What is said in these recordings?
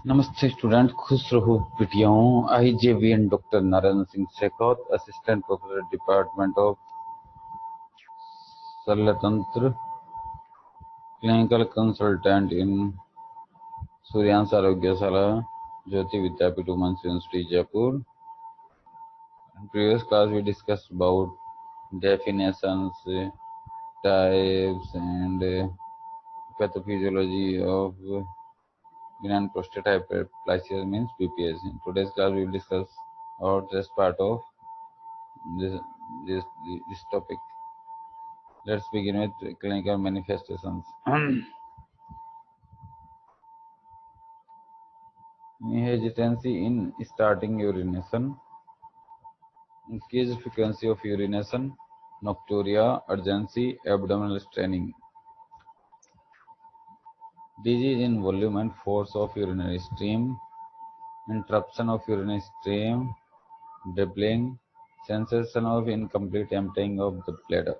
नमस्ते स्टूडेंट, खुश रहो बेटियों। IJVN doctor Narayan Singh Shekhawat, assistant professor department of Shalyatantra, clinical consultant in Suryansh Arogyashala, Jyoti Vidyapeeth women's university Jaipur. In previous class we discussed about definitions, types and pathophysiology of benign prostate hyperplasia means BPH. In today's class we will discuss about this part of this this this topic. Let's begin with clinical manifestations. Hesitancy in starting urination, increased frequency of urination, nocturia, urgency, abdominal straining. Disease in volume and force of urinary stream, interruption of urinary stream, dribbling, sensation of incomplete emptying of the bladder.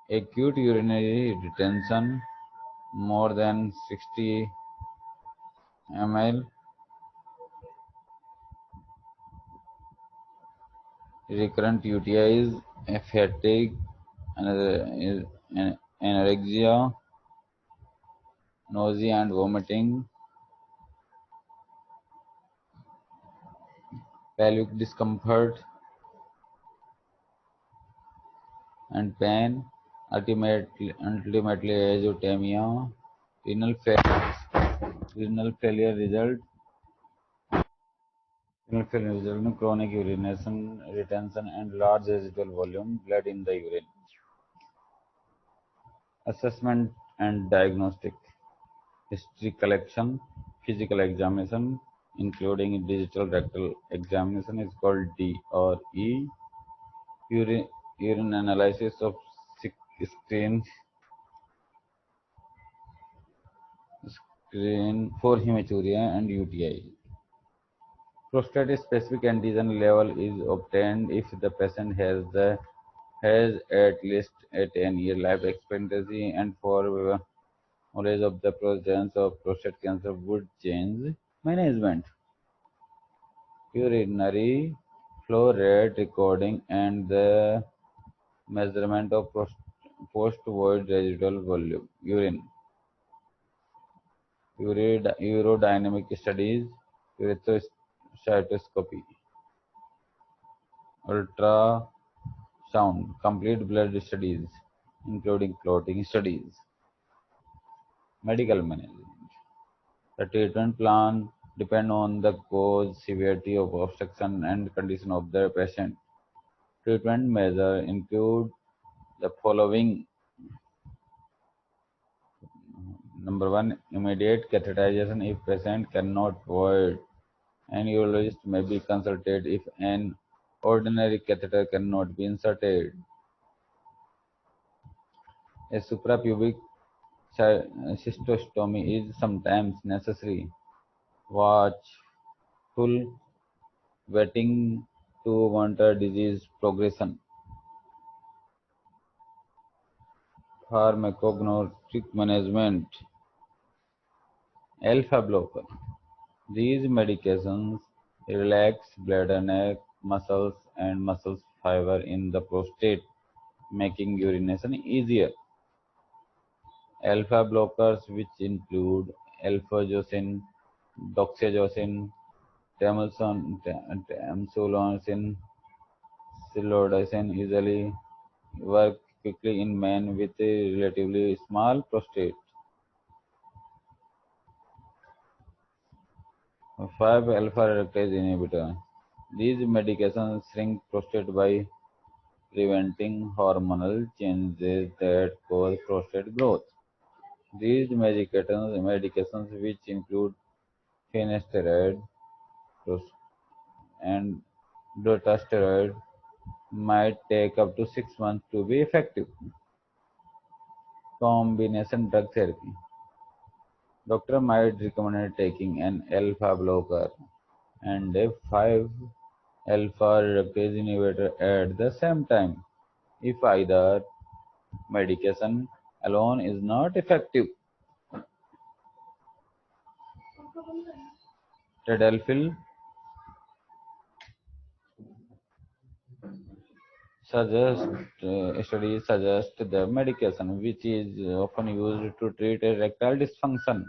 Acute urinary retention, more than 60 ml, recurrent UTIs, fatigue, anorexia, nausea and vomiting, pelvic discomfort and pain, ultimately azotemia, renal failure result in chronic urination retention and large residual volume blood in the urine. Assessment and diagnostic: history collection, physical examination, including digital rectal examination, is called D or E. Urine analysis of screen for hematuria and UTI. Prostate-specific antigen level is obtained if the patient has at least a 10-year life expectancy, and for knowledge of the presence of prostate cancer would change management. Urinary flow rate recording and the measurement of post-void residual volume, urine. Urodynamic studies, erythrocytoscopy, ultrasound, complete blood studies, including clotting studies. Medical management. The treatment plan depends on the cause, severity of obstruction, and condition of the patient. Treatment measures include the following. Number 1, immediate catheterization if patient cannot void. An urologist may be consulted if an ordinary catheter cannot be inserted. A suprapubic cystostomy is sometimes necessary. Watchful waiting to monitor disease progression. Pharmacognostic management. Alpha blocker. These medications relax bladder neck muscles and muscle fiber in the prostate, making urination easier. Alpha blockers, which include alphazosin, doxazosin, tamsulosin, silodosin, usually work quickly in men with a relatively small prostate. 5-alpha reductase inhibitor. These medications shrink prostate by preventing hormonal changes that cause prostate growth. These medications which include finasteride and dutasteride, might take up to 6 months to be effective. Combination drug therapy. Doctor might recommend taking an alpha blocker and a 5-alpha reductase inhibitor at the same time if either medication alone is not effective. Tadalafil studies suggest the medication, which is often used to treat erectile dysfunction,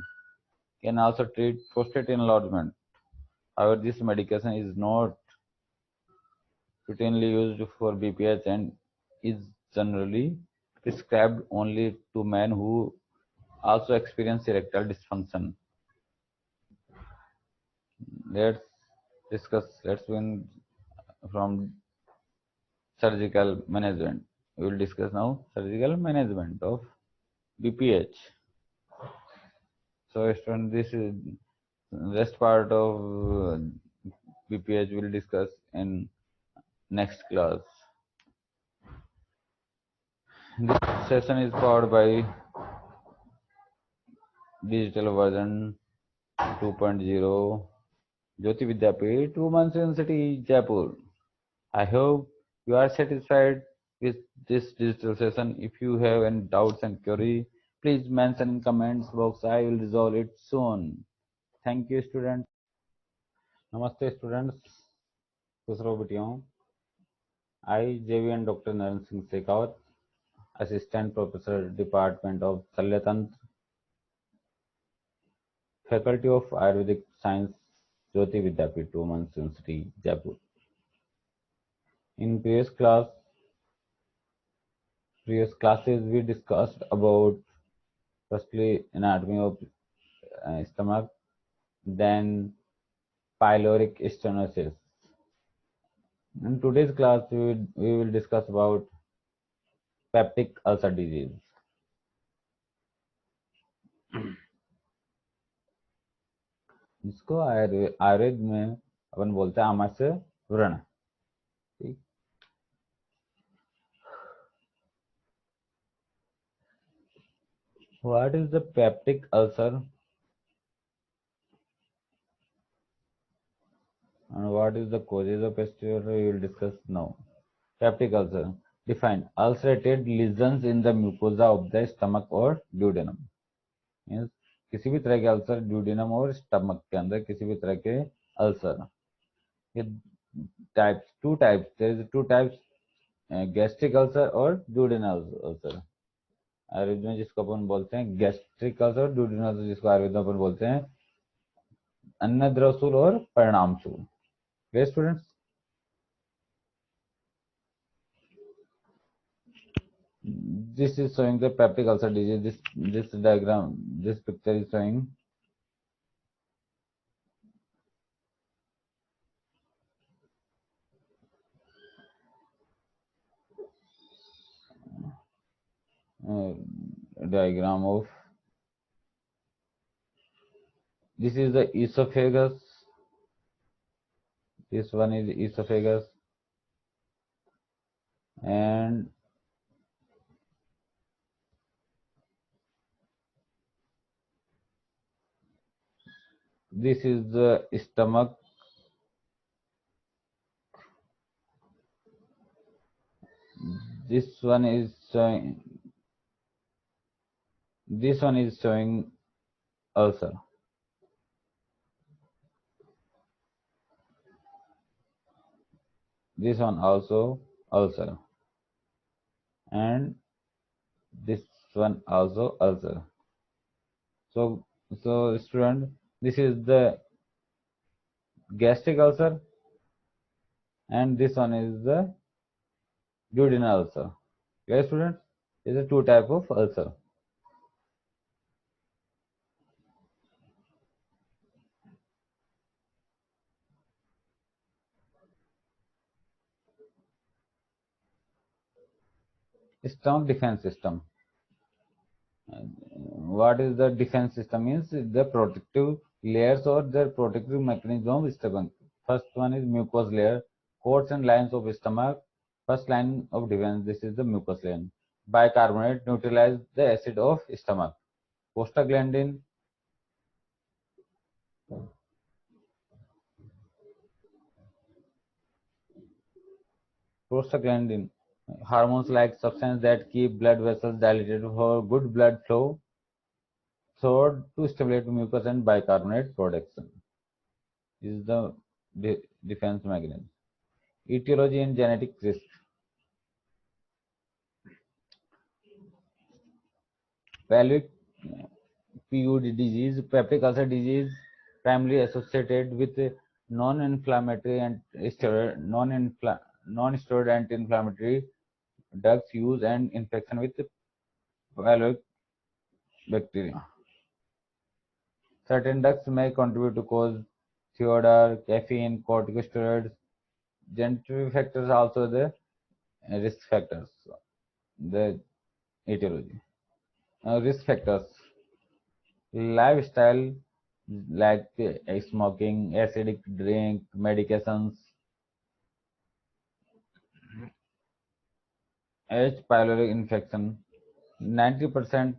can also treat prostate enlargement. However, this medication is not routinely used for BPH and is generally prescribed only to men who also experience erectile dysfunction. Let's let's begin from surgical management. We will discuss now surgical management of BPH. So, student, this is rest part of BPH we will discuss in next class. This session is powered by digital version 2.0 Jyoti Vidyapeeth, Women's University, Jaipur. I hope you are satisfied with this digital session. If you have any doubts and query, please mention in comments box. I will resolve it soon. Thank you, students. Namaste, students. खुश रहो बेटियों. I, JVN Dr. Narendra Singh Shekhawat, Assistant Professor, Department of Shalyatantra, Faculty of Ayurvedic Science, Jyoti Vidyapeeth, Women's University, Jaipur. In previous classes, we discussed about firstly anatomy of stomach, then pyloric stenosis. In today's class, we will discuss about peptic ulcer disease. जिसको आयुर्वेद में अपन बोलते हैं आमाशय व्रण. ठीक. What is the peptic ulcer and what is the causes of fistula? We will discuss now. Peptic ulcer defined: ulcerated lesions in the mucosa of the stomach or duodenum. Means किसी भी तरह के ulcer duodenum और stomach के अंदर किसी भी तरह के अल्सर. ये types two types gastric ulcer और ड्यूडेनल अल्सर. आयुर्वेद में जिसको अपन बोलते हैं गैस्ट्रिक अल्सर और ड्यूडेनल अल्सर, जिसको आयुर्वेद में अपन बोलते हैं अन्नद्रवशूल और परिणामशूल. Yes, students. This is showing the peptic ulcer disease. This diagram, this picture is showing diagram of. This is the esophagus. This one is esophagus, and this is the stomach. This one is showing. This one is showing ulcer. This one also ulcer, and this one also ulcer. So student, this is the gastric ulcer, and this one is the duodenal ulcer. Okay, students, these are two type of ulcer. Stomach defense system. What is the defense system? Means the protective layers or the protective mechanism of stomach. First one is mucous layer, coats and lines of stomach. First line of defense, this is the mucous layer. Bicarbonate neutralize the acid of stomach. Prostaglandin hormones like substance that keep blood vessels dilated for good blood flow. Third, to stimulate mucus and bicarbonate production. This is the defense mechanism. Etiology and genetic risk. Pelvic PUD disease, peptic ulcer disease, primarily associated with non-inflammatory and non-steroid anti-inflammatory drugs use and infection with pelvic bacteria. Certain drugs may contribute to cause theodar, caffeine, corticosteroids. Genetic factors are also the risk factors. The etiology. Risk factors. Lifestyle like smoking, acidic drink, medications, H. pylori infection. 90%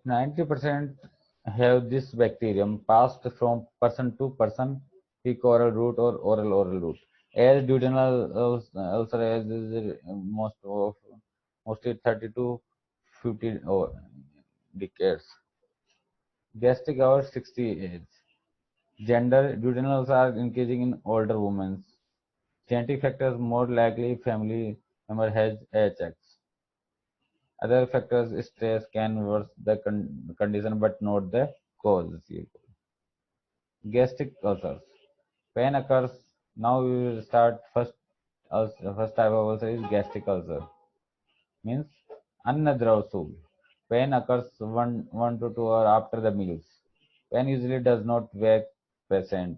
90% have this bacterium passed from person to person, fecal oral route or oral route. As duodenal ulcer is mostly 30 to 50 decades. Gastric over 60 age. Gender, duodenal ulcer are increasing in older women. Genetic factors more likely family member has AHX. Other factors, stress can worsen the condition but not the cause. Gastric ulcers. Pain occurs. Now we will start first type of ulcer is gastric ulcer. Means annadrausul. Pain occurs 1 to 2 hours after the meals. Pain usually does not wake patient.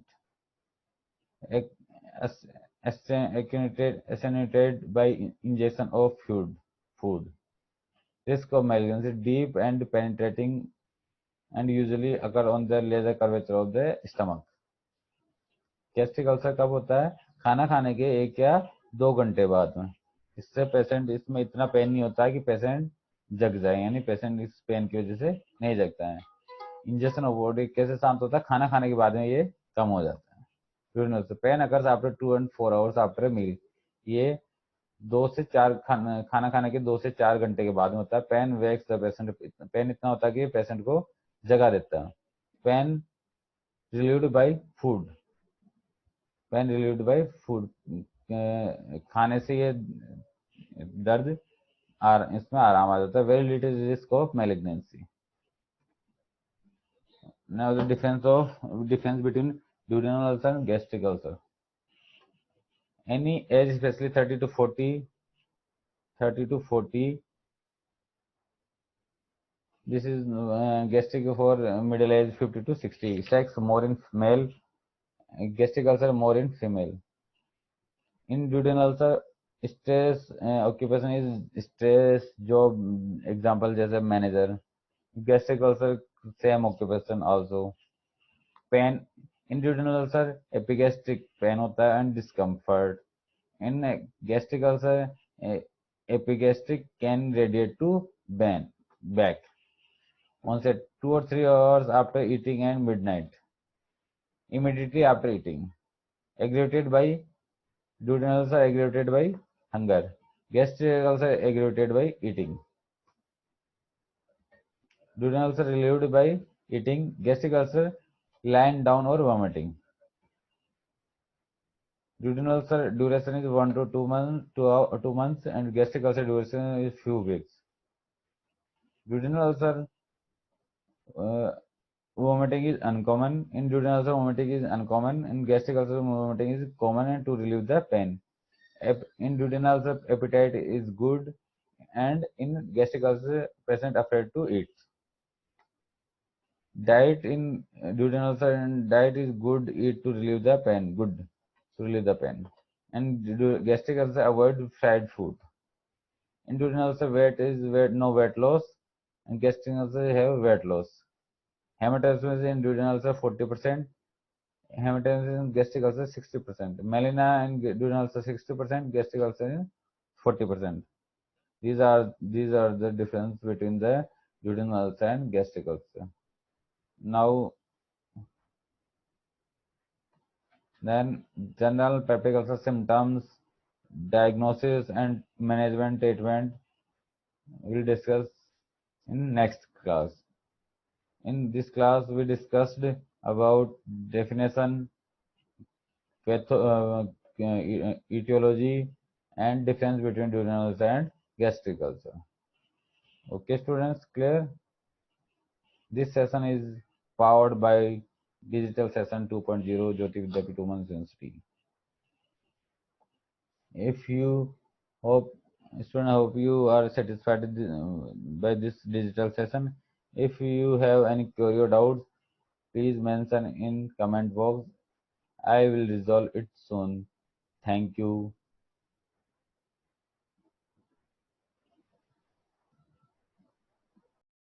Ac- Attenuated by ingestion of food. Risk of malignancy deep and penetrating and usually occur on the laser curvature of the stomach. Gastric ulcer कब होता है? खाना खाने के 1 या 2 घंटे बाद में. इससे पेशेंट इसमें इतना पेन नहीं होता है कि पेशेंट जग जाए, यानी पेशेंट इस पेन की वजह से नहीं जगता है. इंजेक्शन ऑफ बॉडी कैसे शांत होता है? खाना खाने के बाद में ये कम हो जाता है. Pain occurs after 2 and 4 hours after meal. ये 2 से 4 खाना खाने के 2 से 4 घंटे के बाद में होता है. Pain wakes the patient. Pain इतना होता है कि पेशेंट को जगा देता है. Pain relieved by food. Pain relieved by food. खाने से ये दर्द इसमें आराम आ जाता है. Very little risk of malignancy. Now the difference between duodenal ulcer and gastric ulcer. Any age, especially 30 to 40. This is gastric for middle age 50 to 60. Sex more in male. Gastric ulcer more in female. In duodenal ulcer, stress occupation is stress job. Example जैसे manager. Gastric ulcer same occupation also. Pain in duodenal ulcer epigastric pain होता है and discomfort. In gastric ulcer epigastric can radiate to back. Onset 2 or 3 hours after eating and midnight. Immediately after eating. Aggravated by duodenal ulcer aggravated by hunger. Gastric ulcer aggravated by eating. Duodenal ulcer relieved by eating. Gastric ulcer lying down or vomiting. Duodenal ulcer duration is 1 to 2 months, 2 months, and gastric ulcer duration is few weeks. Duodenal ulcer vomiting is uncommon. In duodenal ulcer vomiting is uncommon. In gastric ulcer vomiting is common and to relieve the pain. In duodenal ulcer appetite is good, and in gastric ulcer patient afraid to eat. Diet in duodenal ulcer and diet is good, eat to relieve the pain. Good to relieve the pain. And gastric ulcer avoid fried food. In duodenal ulcer no weight loss, and gastric ulcer have weight loss. Hematemesis in duodenal ulcer 40%. Hematemesis in gastric ulcer 60%. Melena in duodenal ulcer 60%. Gastric ulcer in 40%. These are the difference between the duodenal ulcer and gastric ulcer. Now, then general peptic ulcer symptoms. diagnosis and management treatment we'll discuss in next class. In this class, we discussed about definition, etiology, and difference between duodenal ulcer and gastric ulcer. Okay, students, clear? This session is powered by Digital Session 2.0 Jyoti Vidyapeeth Women's University. If you hope, student, I hope you are satisfied by this digital session. If you have any query or doubts, please mention in comment box. I will resolve it soon. Thank you.